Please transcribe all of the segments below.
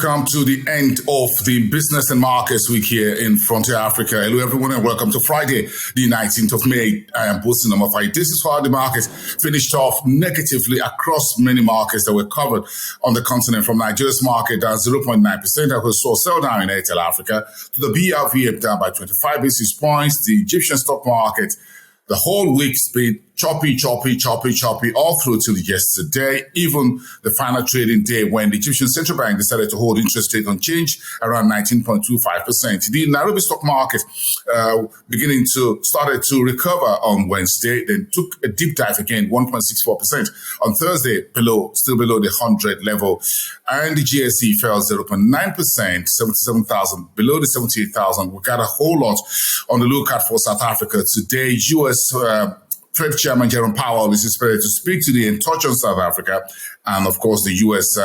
come to the end of the Business and Markets Week here in Frontier Africa. Hello, everyone, and welcome to Friday, the 19th of May. I am posting number 5. This is how the markets finished off negatively across many markets that were covered on the continent, from Nigeria's market down 0.9%. I saw sell down in Airtel Africa, to the BRVF down by 25 basis points. The Egyptian stock market, the whole week's been choppy all through till yesterday, even the final trading day when the Egyptian Central Bank decided to hold interest rate unchanged around 19.25%. The Nairobi stock market started to recover on Wednesday, then took a deep dive again, 1.64%. On Thursday, still below the 100 level. And the GSE fell 0.9%, 77,000, below the 78,000. We got a whole lot on the lookout for South Africa today. U.S. Fed Chairman Jerome Powell is expected to speak today and touch on South Africa and, of course, the U.S.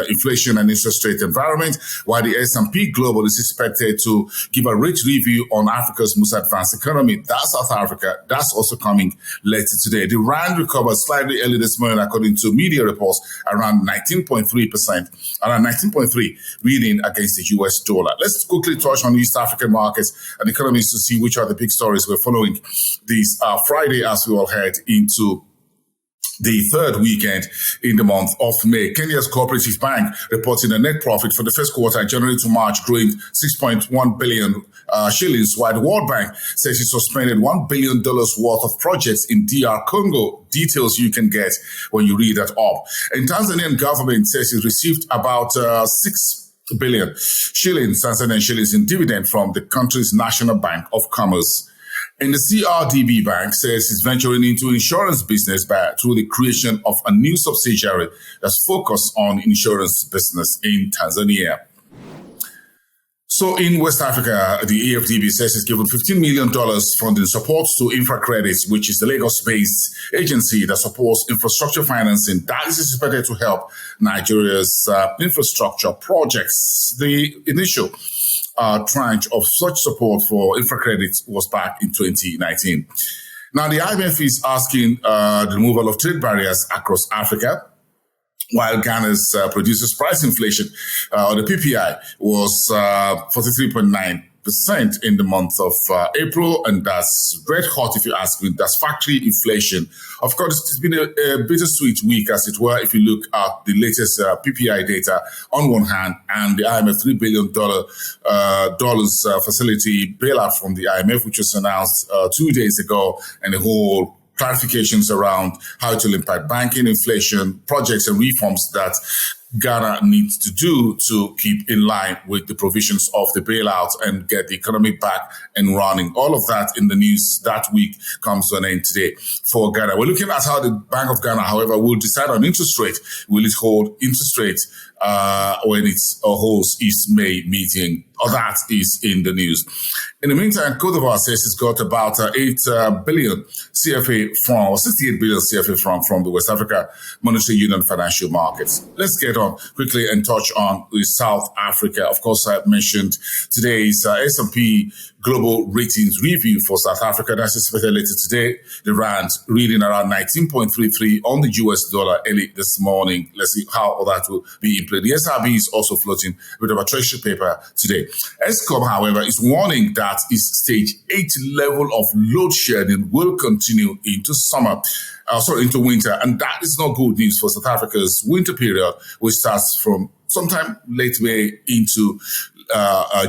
Inflation and interest rate environment, while the S&P Global is expected to give a rate review on Africa's most advanced economy. That's South Africa. That's also coming later today. The rand recovered slightly early this morning, according to media reports, around 19.3 reading against the U.S. dollar. Let's quickly touch on East African markets and economies to see which are the big stories we're following this Friday as we all head into the third weekend in the month of May. Kenya's Cooperative Bank reporting a net profit for the first quarter, January to March, growing 6.1 billion shillings, while the World Bank says it suspended $1 billion worth of projects in DR Congo. Details you can get when you read that up. And Tanzanian government says it received about 6 billion shillings, Tanzanian shillings, in dividend from the country's National Bank of Commerce. And the CRDB Bank says it's venturing into insurance business through the creation of a new subsidiary that's focused on insurance business in Tanzania. So in West Africa, the AFDB says it's given $15 million funding support to InfraCredit, which is the Lagos-based agency that supports infrastructure financing. That is expected to help Nigeria's infrastructure projects. The initial tranche of such support for InfraCredit was back in 2019. Now, the IMF is asking the removal of trade barriers across Africa, while Ghana's producers' price inflation, the PPI, was 43.9% in the month of April, and that's red hot if you ask me. That's factory inflation. Of course, it's been a bittersweet week, as it were, if you look at the latest PPI data on one hand, and the IMF $3 billion facility bailout from the IMF, which was announced 2 days ago, and the whole clarifications around how it will impact banking, inflation, projects, and reforms that Ghana needs to do to keep in line with the provisions of the bailout and get the economy back and running. All of that in the news that week comes to an end today for Ghana. We're looking at how the Bank of Ghana, however, will decide on interest rate. Will it hold interest rate when it holds its May meeting? Or that is in the news. In the meantime, Cote d'Ivoire says it's got about 8 billion CFA franc, or 68 billion CFA franc from the West Africa Monetary Union financial markets. Let's get on quickly and touch on South Africa. Of course, I mentioned today's S&P Global Ratings review for South Africa. That's expected later today. The rand reading around 19.33 on the US dollar early this morning. Let's see how that will be in play. The SRB is also floating a bit of a treasury paper today. Eskom, however, is warning that its stage 8 level of load shedding will continue into into winter. And that is not good news for South Africa's winter period, which starts from sometime late May into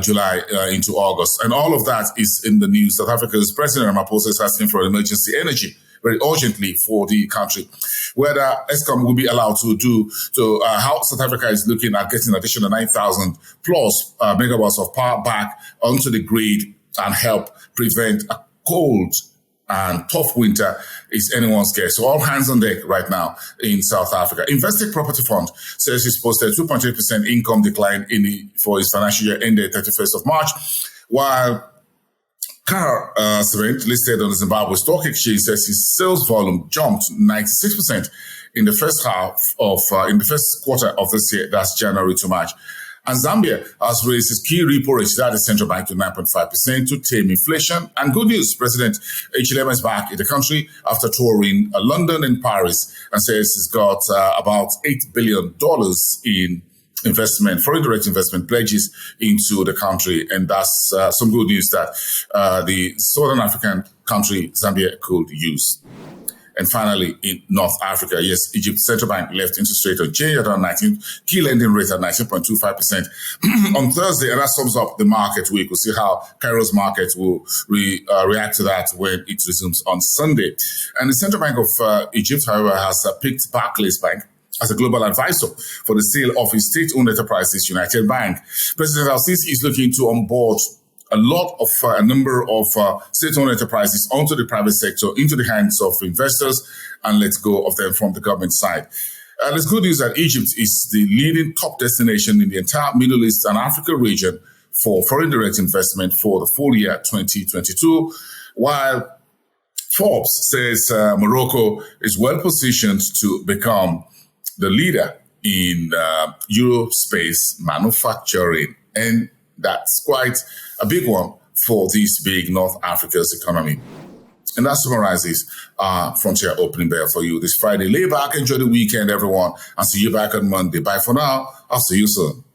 July into August. And all of that is in the news. South Africa's President Ramaphosa is asking for emergency energy very urgently for the country. Whether Eskom will be allowed how South Africa is looking at getting additional 9,000 plus megawatts of power back onto the grid and help prevent a cold and tough winter is anyone's guess. So all hands on deck right now in South Africa. Investec Property Fund says it's posted 2.8% income decline for its financial year ended 31st of March, while Car Cement, listed on the Zimbabwe Stock Exchange, says its sales volume jumped 96% in the first quarter of this year. That's January to March. And Zambia has raised its key repo rate at the central bank to 9.5% to tame inflation. And good news, President Hichilema is back in the country after touring London and Paris, and says he's got about $8 billion in investment, foreign direct investment pledges into the country. And that's some good news that the Southern African country, Zambia, could use. And finally, in North Africa, yes, Egypt's central bank left interest rate unchanged at around 19, key lending rate at 19.25% on Thursday. And that sums up the market week. We'll see how Cairo's market will react to that when it resumes on Sunday. And the Central Bank of Egypt, however, has picked Barclays Bank as a global advisor for the sale of his state-owned enterprises, United Bank. President Al-Sisi is looking to onboard a number of state-owned enterprises onto the private sector, into the hands of investors, and let go of them from the government side. There's good news that Egypt is the leading top destination in the entire Middle East and Africa region for foreign direct investment for the full year 2022, while Forbes says Morocco is well positioned to become the leader in Eurospace manufacturing. And that's quite a big one for this big North Africa's economy. And that summarizes our Frontier Opening Bell for you this Friday. Lay back, enjoy the weekend, everyone. I'll see you back on Monday. Bye for now. I'll see you soon.